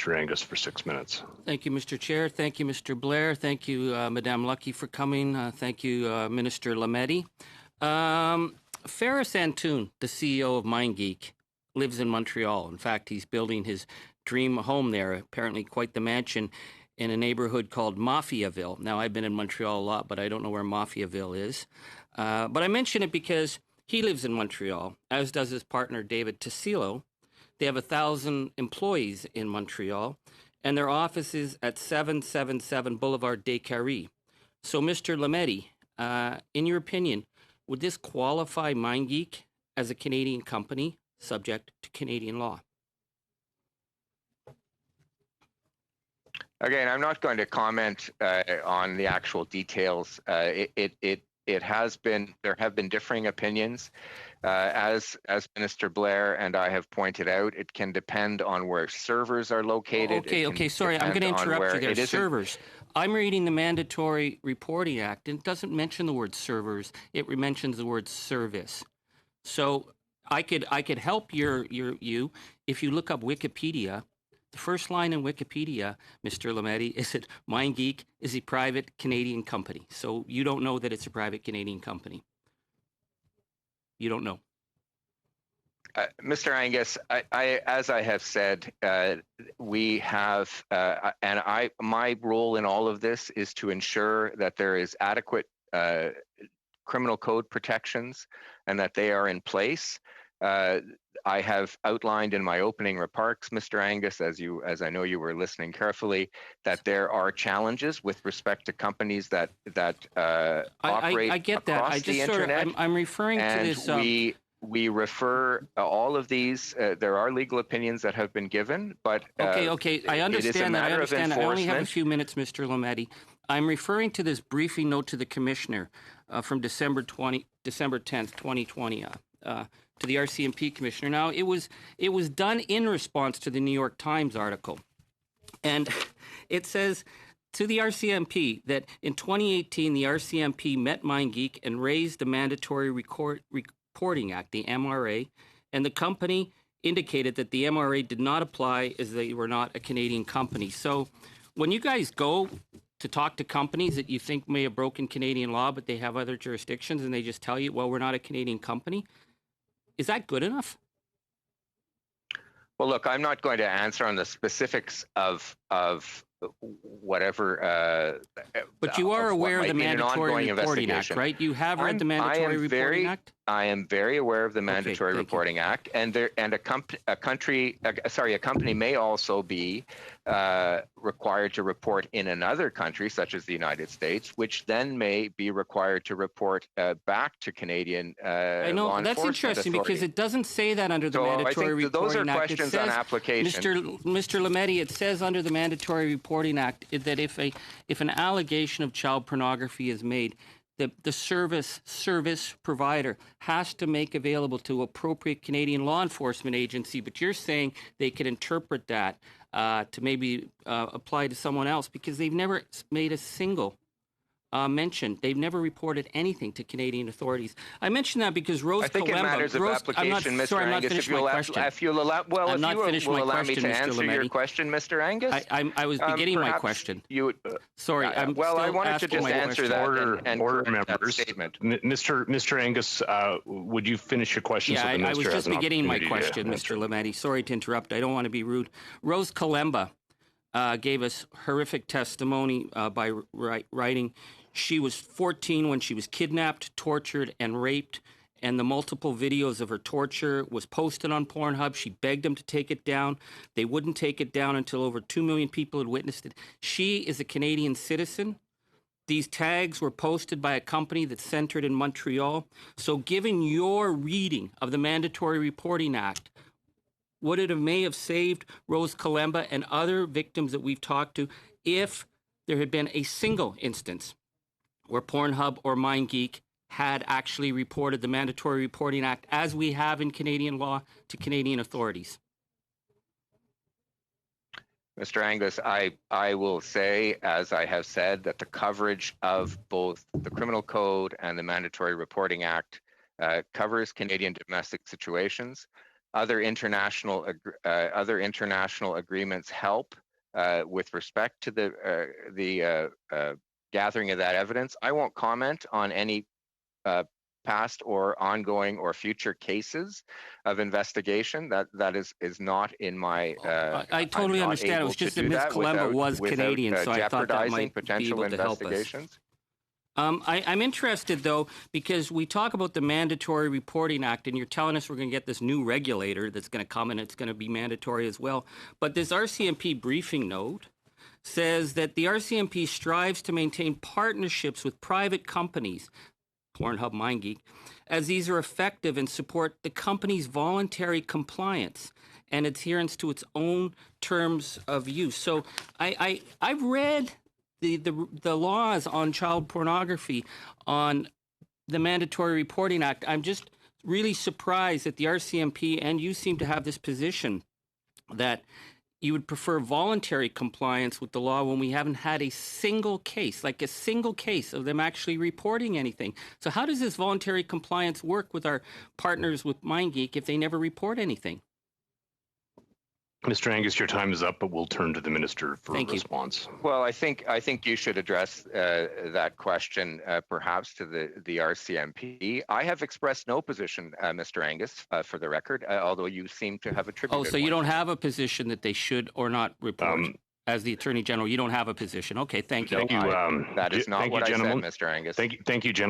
Mr. Angus for 6 minutes. Thank you, Mr. Chair. Thank you, Mr. Blair. Thank you, Madame Lucky, for coming. Thank you, Minister Lametti. Ferris Antoun, the CEO of MindGeek, lives in Montreal. In fact, he's building his dream home there, apparently quite the mansion, in a neighborhood called Mafiaville. Now, I've been in Montreal a lot, but I don't know where Mafiaville is. But I mention it because he lives in Montreal, as does his partner, David Tassilo. They have 1,000 employees in Montreal, and their office is at 777 Boulevard des Carrés. So, Mr. Lametti, in your opinion, would this qualify MindGeek as a Canadian company subject to Canadian law? Again, I'm not going to comment on the actual details. There have been differing opinions. As Minister Blair and I have pointed out, it can depend on where servers are located. Okay, sorry, I'm going to interrupt you there. Servers. I'm reading the Mandatory Reporting Act, and it doesn't mention the word servers. It mentions the word service. So I could help you if you look up Wikipedia. The first line in Wikipedia, Mr. Lametti, is that MindGeek is a private Canadian company. So you don't know that it's a private Canadian company. You don't know. Mr. Angus, as I have said, we have, my role in all of this is to ensure that there is adequate criminal code protections and that they are in place. I have outlined in my opening remarks, Mr. Angus, as I know you were listening carefully, that there are challenges with respect to companies that operate I get across that. the internet. I'm referring to this. We refer all of these. There are legal opinions that have been given, but okay. I understand that. I only have a few minutes, Mr. Lametti. I'm referring to this briefing note to the Commissioner from December 10th, 2020. To the RCMP Commissioner. Now, it was done in response to the New York Times article. And it says to the RCMP that in 2018, the RCMP met MindGeek and raised the Mandatory Reporting Act, the MRA, and the company indicated that the MRA did not apply as they were not a Canadian company. So when you guys go to talk to companies that you think may have broken Canadian law, but they have other jurisdictions, and they just tell you, well, we're not a Canadian company, is that good enough? Well, look, I'm not going to answer on the specifics of whatever. But you are aware of the Mandatory Reporting Act, right? You have read the Mandatory Reporting Act? I am very aware of the Mandatory Reporting Act, and a company may also be required to report in another country, such as the United States, which then may be required to report back to Canadian I know, law that's enforcement interesting authority. Because it doesn't say that under the Mandatory Reporting Act. Those are questions on application. Mr. Lametti, it says under the Mandatory Reporting Act that if an allegation of child pornography is made, the service provider has to make available to appropriate Canadian law enforcement agency. But you're saying they could interpret that to maybe apply to someone else because they've never made a single mention. They've never reported anything to Canadian authorities. I mention that because Rose Kalemba... I think it matters of application, Mr. Angus. If you'll allow me to answer your question, Mr. Angus. I was beginning my question. Sorry, I'm well, still I wanted to just answer that order members. Statement. Mr. Angus, would you finish your question? Yeah, so the I was minister just beginning my question, Mr. Lametti. Sorry to interrupt. I don't want to be rude. Rose Kalemba gave us horrific testimony by writing. She was 14 when she was kidnapped, tortured, and raped, and the multiple videos of her torture was posted on Pornhub. She begged them to take it down. They wouldn't take it down until over 2 million people had witnessed it. She is a Canadian citizen. These tags were posted by a company that's centered in Montreal. So given your reading of the Mandatory Reporting Act, would it may have saved Rose Kalemba and other victims that we've talked to if there had been a single instance where Pornhub or MindGeek had actually reported the Mandatory Reporting Act, as we have in Canadian law, to Canadian authorities? Mr. Angus, I will say, as I have said, that the coverage of both the Criminal Code and the Mandatory Reporting Act covers Canadian domestic situations. other international agreements help with respect to the gathering of that evidence. I won't comment on any past or ongoing or future cases of investigation. That is not in my. I totally understand. It was just that Ms. Kalemba was Canadian, so I thought that might be able to help us. I'm interested, though, because we talk about the Mandatory Reporting Act, and you're telling us we're going to get this new regulator that's going to come, and it's going to be mandatory as well. But this RCMP briefing note says that the RCMP strives to maintain partnerships with private companies, Pornhub, MindGeek, as these are effective and support the company's voluntary compliance and adherence to its own terms of use. So I've read the laws on child pornography, on the Mandatory Reporting Act. I'm just really surprised that the RCMP and you seem to have this position that you would prefer voluntary compliance with the law when we haven't had a single case of them actually reporting anything. So how does this voluntary compliance work with our partners with MindGeek if they never report anything? Mr. Angus, your time is up, but we'll turn to the minister for a response. Well, I think you should address that question perhaps to the RCMP. I have expressed no position, Mr. Angus, for the record, although you seem to have attributed. Oh, so you don't have a position that they should or not report? As the Attorney General, you don't have a position. Okay, thank you. That is not what I said, Mr. Angus. Thank you, gentlemen.